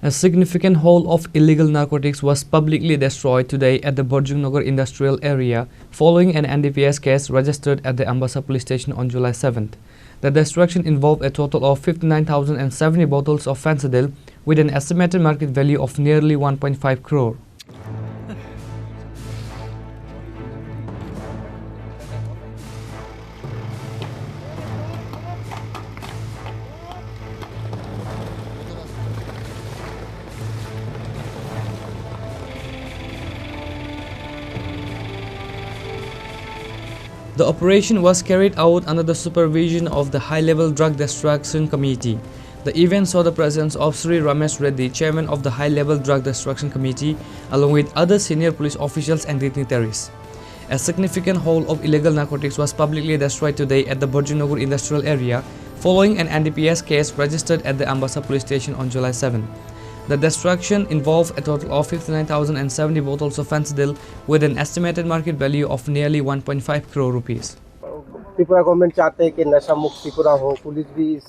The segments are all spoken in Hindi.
A significant haul of illegal narcotics was publicly destroyed today at the Borjungnagar industrial area following an NDPS case registered at the Ambassa police station on July 7th. The destruction involved a total of 59,070 bottles of fentanyl with an estimated market value of nearly 1.5 crore. The operation was carried out under the supervision of the High-Level Drug Destruction Committee. The event saw the presence of Sri Ramesh Reddy, chairman of the High-Level Drug Destruction Committee, along with other senior police officials and dignitaries. A significant haul of illegal narcotics was publicly destroyed today at the Borjungnagar industrial area following an NDPS case registered at the Ambassa police station on July 7. The destruction involved a total of 59,070 bottles of fentanyl with an estimated market value of nearly 1.5 crore rupees. Tripura government चाहते हैं कि नशा मुक्त त्रिपुरा हो, पुलिस भी इस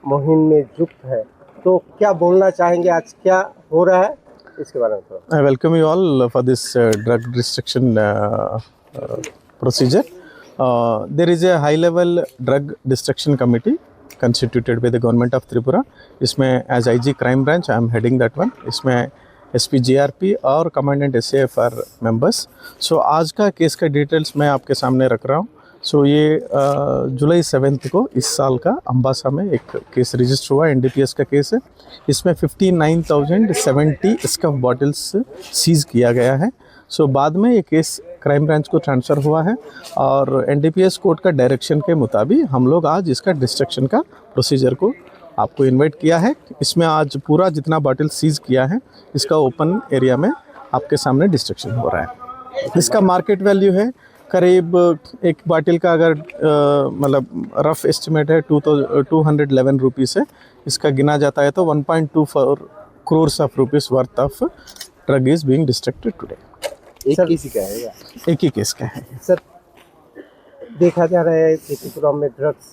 मुहिम में जुट है, तो क्या बोलना चाहेंगे, आज क्या हो रहा है इसके बारे में थोड़ा? I welcome you all for this drug restriction procedure. There is a high-level drug destruction committee constituted by the government of Tripura. इसमें as IG crime branch I am heading that one. इसमें SP GRP और commandant SAF are members. So आज का केस का डिटेल्स मैं आपके सामने रख रहा हूँ. सो ये जुलाई 7 को इस साल का अम्बासा में एक केस रजिस्टर हुआ, NDPS का केस है. इसमें 59,070 स्कफ बॉटल्स सीज किया गया है. सो बाद में ये केस क्राइम ब्रांच को ट्रांसफ़र हुआ है और NDPS कोर्ट का डायरेक्शन के मुताबिक हम लोग आज इसका डिस्ट्रक्शन का प्रोसीजर को आपको इनवाइट किया है. इसमें आज पूरा जितना बॉटल सीज किया है इसका ओपन एरिया में आपके सामने डिस्ट्रक्शन हो रहा है. इसका मार्केट वैल्यू है करीब एक बाटिल का अगर मतलब रफ एस्टिमेट है 211 रुपीज़ है. इसका गिना जाता है तो 1.24 crores of rupees worth of drug is being distracted today. एक केस का है, एक ही केस का है सर. देखा जा रहा है कि त्रिपुरा में ड्रग्स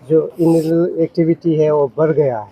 जो इलीगल एक्टिविटी है वो बढ़ गया है,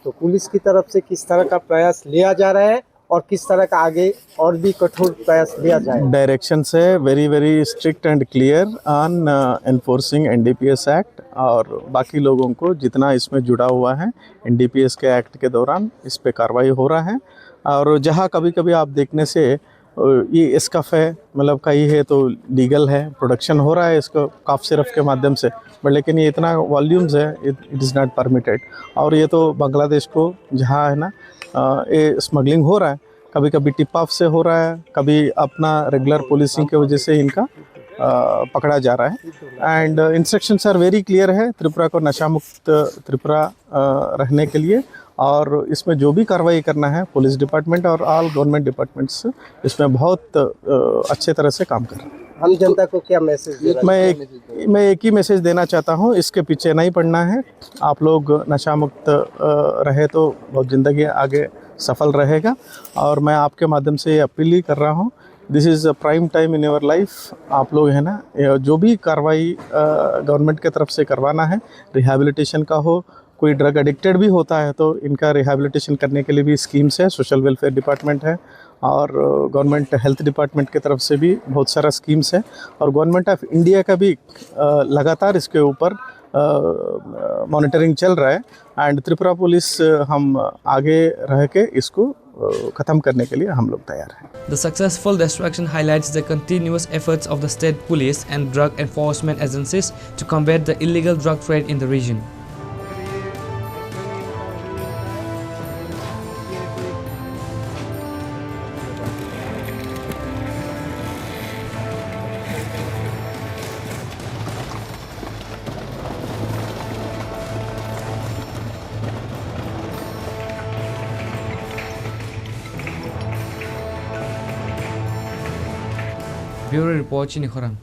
तो पुलिस की तरफ से किस तरह का प्रयास लिया जा रहा है और किस तरह का आगे और भी कठोर प्रयास लिया जाए? डायरेक्शन से very strict and clear on enforcing NDPS act और बाकी लोगों को जितना इसमें जुड़ा हुआ है NDPS के एक्ट के दौरान इस पे कार्रवाई हो रहा है. और जहाँ कभी कभी आप देखने से ये स्कफ है मतलब कई है तो लीगल है, प्रोडक्शन हो रहा है इसको कफ सिरप के माध्यम से, बट लेकिन ये इतना वॉल्यूम्स है इट इज़ नॉट परमिटेड. और ये तो बांग्लादेश को जहाँ है ना ये स्मगलिंग हो रहा है, कभी कभी टिप ऑफ से हो रहा है, कभी अपना रेगुलर पुलिसिंग की वजह से इनका पकड़ा जा रहा है. And instructions are very clear है त्रिपुरा को नशा मुक्त त्रिपुरा रहने के लिए. और इसमें जो भी कार्रवाई करना है पुलिस डिपार्टमेंट और ऑल गवर्नमेंट डिपार्टमेंट्स इसमें बहुत अच्छे तरह से काम कर रहे हैं. हम जनता को क्या मैसेज? मैं एक ही मैसेज देना चाहता हूँ, इसके पीछे नहीं पड़ना है. आप लोग नशा मुक्त रहे तो बहुत ज़िंदगी आगे सफल रहेगा. और मैं आपके माध्यम से अपील ही कर रहा हूँ, this is a prime time in your life. आप लोग है ना जो भी कार्रवाई गवर्नमेंट के तरफ से करवाना है, रिहैबिलिटेशन का हो, कोई ड्रग एडिक्टेड भी होता है तो इनका रिहैबिलिटेशन करने के लिए भी स्कीम्स है, सोशल वेलफेयर डिपार्टमेंट है और गवर्नमेंट हेल्थ डिपार्टमेंट की तरफ से भी बहुत सारा स्कीम्स है. और गवर्नमेंट ऑफ इंडिया का भी लगातार इसके ऊपर मॉनिटरिंग चल रहा है. एंड त्रिपुरा पुलिस हम आगे रह के इसको खत्म करने के लिए हम लोग तैयार हैं. The successful destruction highlights the continuous efforts of the state police and drug enforcement agencies to combat the illegal drug trade in the region. Bureau Report Chini Khorang.